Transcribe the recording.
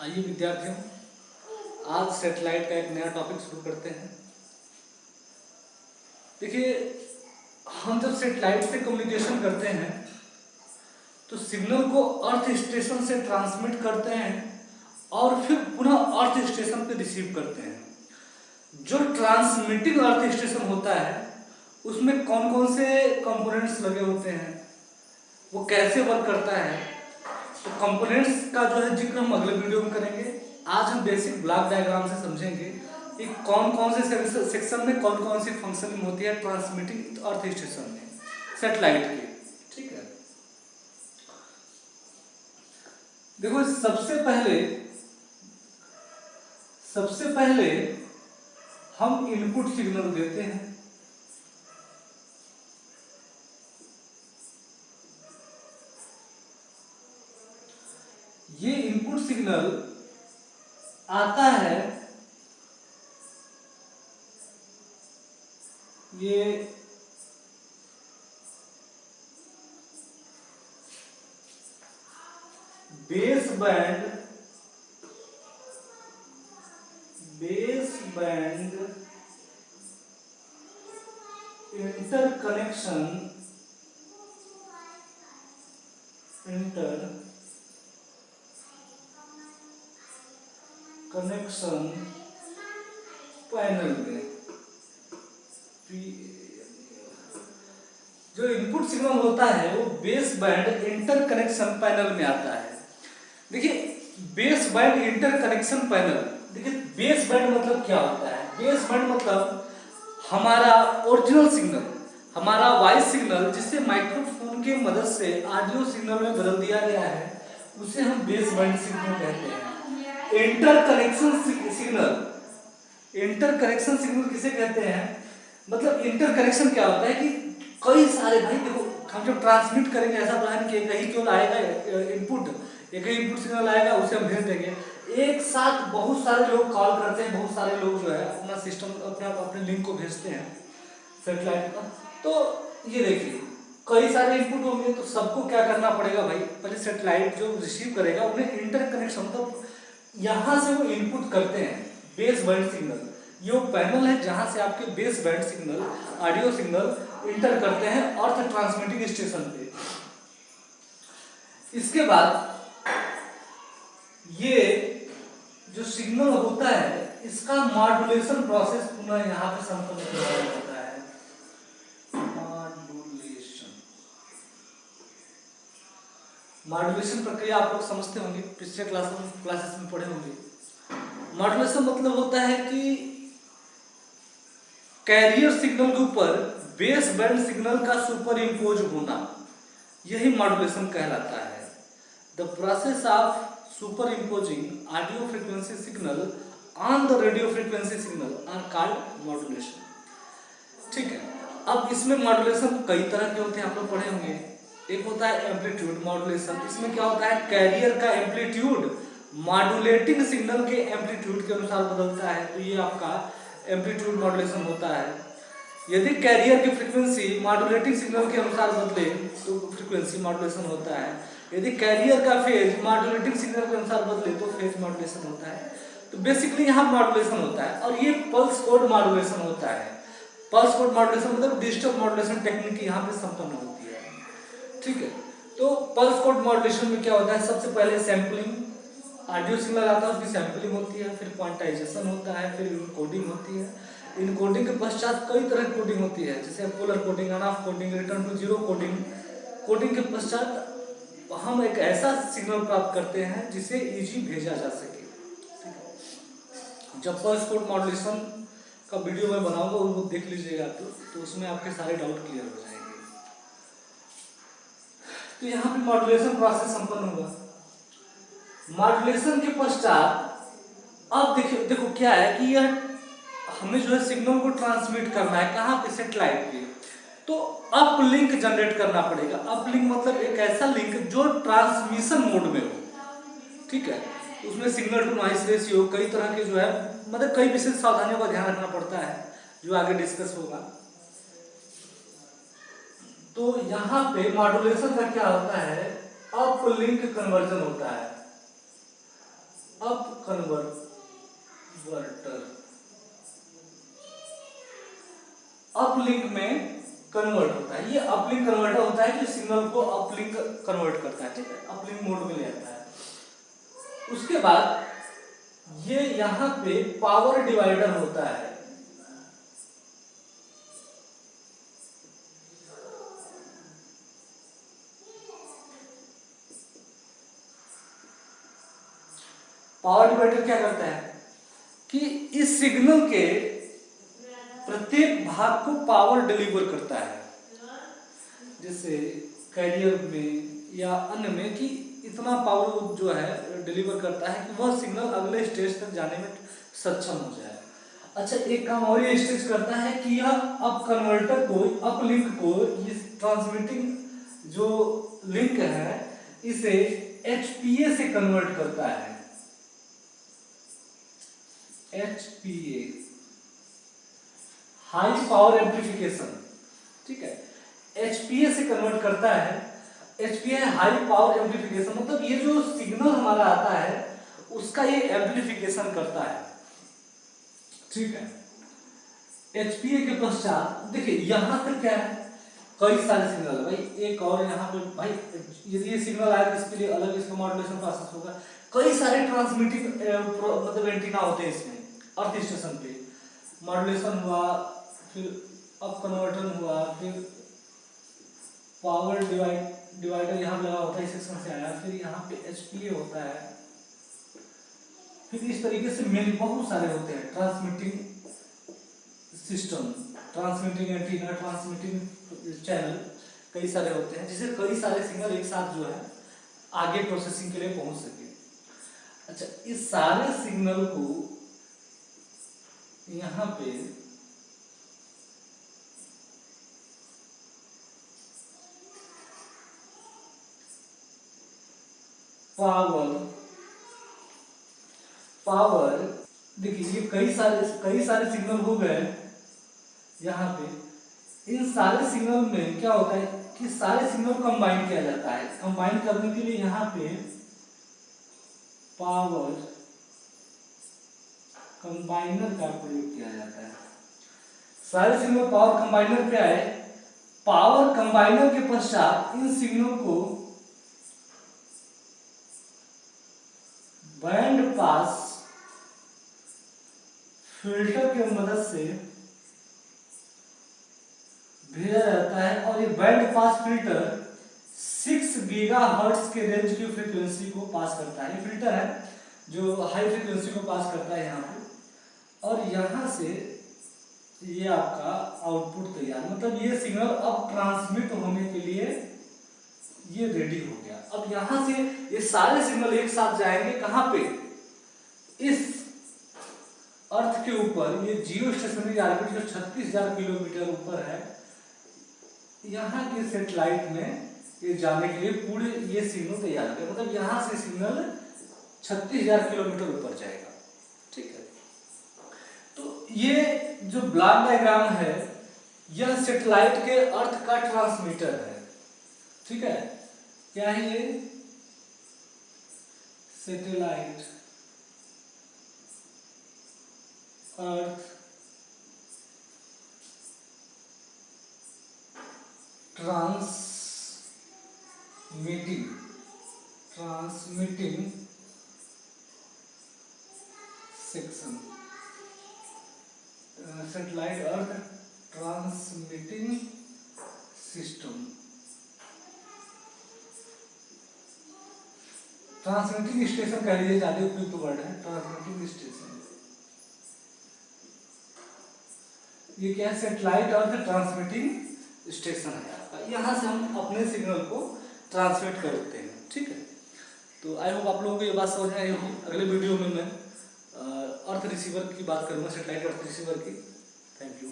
आइए विद्यार्थियों, आज सेटेलाइट का एक नया टॉपिक शुरू करते हैं। देखिए, हम जब सेटेलाइट से कम्युनिकेशन करते हैं तो सिग्नल को अर्थ स्टेशन से ट्रांसमिट करते हैं और फिर पुनः अर्थ स्टेशन पे रिसीव करते हैं। जो ट्रांसमिटिंग अर्थ स्टेशन होता है उसमें कौन कौन से कंपोनेंट्स लगे होते हैं, वो कैसे वर्क करता है, तो कंपोनेंट्स का जो है जिक्र हम अगले वीडियो में करेंगे। आज हम बेसिक ब्लॉक डायग्राम से समझेंगे कि कौन कौन से सेक्शन में कौन कौन सी फंक्शनिंग होती है ट्रांसमिटिंग अर्थ स्टेशन में सेटेलाइट की। ठीक है, देखो सबसे पहले हम इनपुट सिग्नल देते हैं। ये इनपुट सिग्नल आता है, ये बेस बैंड इंटरकनेक्शन पैनल में जो इनपुट सिग्नल होता है वो बेस बैंड इंटरकनेक्शन पैनल में आता है। देखिए, बेस बैंड इंटरकनेक्शन पैनल, देखिए बेस बैंड मतलब क्या होता है? बेस बैंड मतलब हमारा ओरिजिनल सिग्नल, हमारा वॉइस सिग्नल जिसे माइक्रोफोन की मदद से ऑडियो सिग्नल में बदल दिया गया है, उसे हम बेस बैंड सिग्नल कहते हैं। इंटरकनेक्शन सिग्नल किसे कहते हैं? मतलब इंटरकनेक्शन क्या होता है कि कई सारे, भाई देखो, हम जब ट्रांसमिट करेंगे ऐसा प्लान कि कहीं केवल आएगा इनपुट, एक ही इनपुट सिग्नल आएगा, उसे हम भेज देंगे। एक साथ बहुत सारे लोग कॉल करते हैं, बहुत सारे लोग जो है अपना सिस्टम अपने लिंक को भेजते हैं सेटेलाइट पर। तो ये देखिए, कई सारे इनपुट होंगे तो सबको क्या करना पड़ेगा भाई? पहले सेटेलाइट जो रिसीव करेगा उन्हें इंटरकनेक्शन, मतलब यहाँ से वो इनपुट करते हैं बेस बैंड सिग्नल। ये वो पैनल है जहां से आपके base band signal, audio signal inter करते हैं अर्थ ट्रांसमिटिंग स्टेशन पे। इसके बाद ये जो सिग्नल होता है इसका मॉड्यूलेशन प्रोसेस पुनः यहाँ पे संपन्न किया जाता है। मॉड्यूलेशन प्रक्रिया आप लोग समझते होंगे, पिछले क्लासेस में पढ़े होंगे। मॉड्यूलेशन मतलब होता है कि कैरियर सिग्नल के ऊपर बेस बैंड सिग्नल का सुपर इम्पोज होना, यही मॉड्यूलेशन कहलाता है। The process of superimposing audio frequency signal on the radio frequency signal are called modulation. ठीक है, अब इसमें मॉड्यूलेशन कई तरह के होते हैं, आप लोग पढ़े होंगे। एक होता है एम्पलीट्यूड मॉड्यूलेशन। इसमें क्या होता है? कैरियर का एम्पलीट्यूड मॉड्यूलेटिंग सिग्नल के एम्पलीट्यूड के अनुसार बदलता है, तो ये आपका एम्पलीट्यूड मॉड्यूलेशन होता है। यदि कैरियर की फ्रीक्वेंसी मॉड्यूलेटिंग सिग्नल के अनुसार बदले तो फ्रीक्वेंसी मॉड्यूलेशन होता है। यदि कैरियर का फेज मॉड्यूलेटिंग सिग्नल के अनुसार बदले तो फेज मॉड्यूलेशन होता है। तो बेसिकली यहाँ मॉड्यूलेशन होता है, और ये पल्स कोड मॉड्यूलेशन होता है। पल्स कोड मॉड्यूलेशन मतलब डिजिटल मॉड्यूलेशन टेक्निक यहाँ पे संपन्न होती है। ठीक है, तो पल्स कोड मॉड्यूलेशन में क्या होता है? सबसे पहले सैंपलिंग, ऑडियो सिग्नल आता है, उसकी सैंपलिंग होती है, फिर क्वांटाइजेशन होता है, फिर इनकोडिंग होती है। इनकोडिंग के पश्चात कई तरह की कोडिंग होती है, जैसे polar coding, on off coding, return to zero coding. Coding के पश्चात हम एक ऐसा सिग्नल प्राप्त करते हैं जिसे इजी भेजा जा सके। जब पल्स कोड मॉड्यूलेशन का वीडियो मैं बनाऊंगा वो देख लीजिएगा तो उसमें आपके सारे डाउट क्लियर हो जाएंगे। तो यहाँ पे मॉड्यूलेशन प्रोसेस संपन्न होगा। मॉड्यूलेशन के पश्चात अब देखो क्या है कि यह हमें जो है सिग्नल को ट्रांसमिट करना है, कहाँ पे? सेटेलाइट पे। तो अप लिंक जनरेट करना पड़ेगा। अप लिंक मतलब एक ऐसा लिंक जो ट्रांसमिशन मोड में हो। ठीक है, उसमें सिग्नल टू नॉइस रेशियो, कई तरह के जो है, मतलब कई विशेष सावधानियों का ध्यान रखना पड़ता है जो आगे डिस्कस होगा। तो यहाँ पे मॉड्यूलेशन का क्या होता है? अप लिंक कन्वर्जन होता है। अप कन्वर्टर, अपलिंक में कन्वर्ट होता है। ये अपलिंक कन्वर्टर होता है जो सिग्नल को अपलिंक कन्वर्ट करता है, ठीक है, अपलिंक मोड में ले आता है। उसके बाद ये यहां पे पावर डिवाइडर होता है। पावर डिवाइडर क्या करता है कि इस सिग्नल के प्रत्येक भाग को पावर डिलीवर करता है, जैसे कैरियर में या अन्य में, कि इतना पावर जो है डिलीवर करता है कि वह सिग्नल अगले स्टेज तक जाने में सक्षम हो जाए। अच्छा, एक काम और ये स्टेज करता है कि यह अप कन्वर्टर को, अप लिंक को, इस ट्रांसमिटिंग जो लिंक है इसे एचपीए से कन्वर्ट करता है। एचपीए, हाई पावर एम्प्लीफिकेशन, ठीक है, एचपीए से कन्वर्ट करता है। एचपीए हाई पावर एम्प्लीफिकेशन, मतलब ये जो सिग्नल हमारा आता है उसका ये एम्प्लीफिकेशन करता है, ठीक है। एचपीए के पश्चात देखिए यहां पर क्या है, कई सारे सिग्नल है भाई, एक और यहाँ पे भाई यदि ये सिग्नल आया तो इसके लिए अलग इसका मॉड्यूलेशन प्रोसेस होगा। कई सारे ट्रांसमिटिंग मतलब एंटीना होते हैं इसमें, अर्थ स्टेशन पे मॉड्यूलेशन हुआ, फिर अप कन्वर्टर हुआ, फिर पावर डिवाइडर यहाँ लगा होता है, इस सेक्शन से आया, फिर यहाँ पे एचपीए होता है, फिर इस तरीके से मेन बहुत सारे होते हैं transmitting system, transmitting antenna, transmitting channel, कई सारे होते हैं, जिससे कई सारे सिग्नल एक साथ जो है आगे प्रोसेसिंग के लिए पहुंच सके। अच्छा, इस सारे सिग्नल को यहाँ पे पावर देखिए, ये कई सारे सिग्नल हो गए यहाँ पे। इन सारे सिग्नल में क्या होता है कि सारे सिग्नल कंबाइन किया जाता है। कंबाइन करने के लिए यहाँ पे पावर कंबाइनर का प्रयोग किया जाता है। सारे सिग्नल पावर कंबाइनर पे आए, पावर कंबाइनर के पश्चात इन सिग्नल को बैंड पास फिल्टर की मदद से भेजा जाता है, और ये बैंड पास फिल्टर 6 गीगाहर्ट्ज के रेंज की फ्रीक्वेंसी को पास करता है। ये फिल्टर है जो हाई फ्रीक्वेंसी को पास करता है यहाँ पे, और यहाँ से ये आपका आउटपुट तैयार, मतलब ये सिग्नल अब ट्रांसमिट होने के लिए ये रेडी हो गया। अब यहाँ से ये सारे सिग्नल एक साथ जाएंगे कहाँ पे, इस अर्थ के ऊपर, ये जियो स्टेशनरी ऑर्बिट जो 36,000 किलोमीटर ऊपर है, यहाँ के सैटेलाइट में ये जाने के लिए पूरे ये सिग्नल तैयार है। मतलब यहाँ से सिग्नल 36,000 किलोमीटर ऊपर जाएगा, ठीक है। तो ये जो ब्लॉक डायग्राम है यह सैटेलाइट के अर्थ का ट्रांसमीटर है, ठीक है। क्या है ये, सैटेलाइट अर्थ ट्रांसमिटिंग सेक्शन, सैटेलाइट अर्थ ट्रांसमिटिंग सिस्टम। ट्रांसमिटिंग स्टेशन कह लीजिए, ज्यादा उपयुक्त वर्ड है, ट्रांसमिटिंग स्टेशन। ये क्या है, सैटेलाइट अर्थ ट्रांसमिटिंग स्टेशन है आपका। यहाँ से हम अपने सिग्नल को ट्रांसमिट करते हैं, ठीक है। तो आई होप आप लोगों को ये बात समझ में आई होगी। अगले वीडियो में मैं अर्थ रिसीवर की बात करूँगा, सैटेलाइट अर्थ रिसीवर की। Thank you.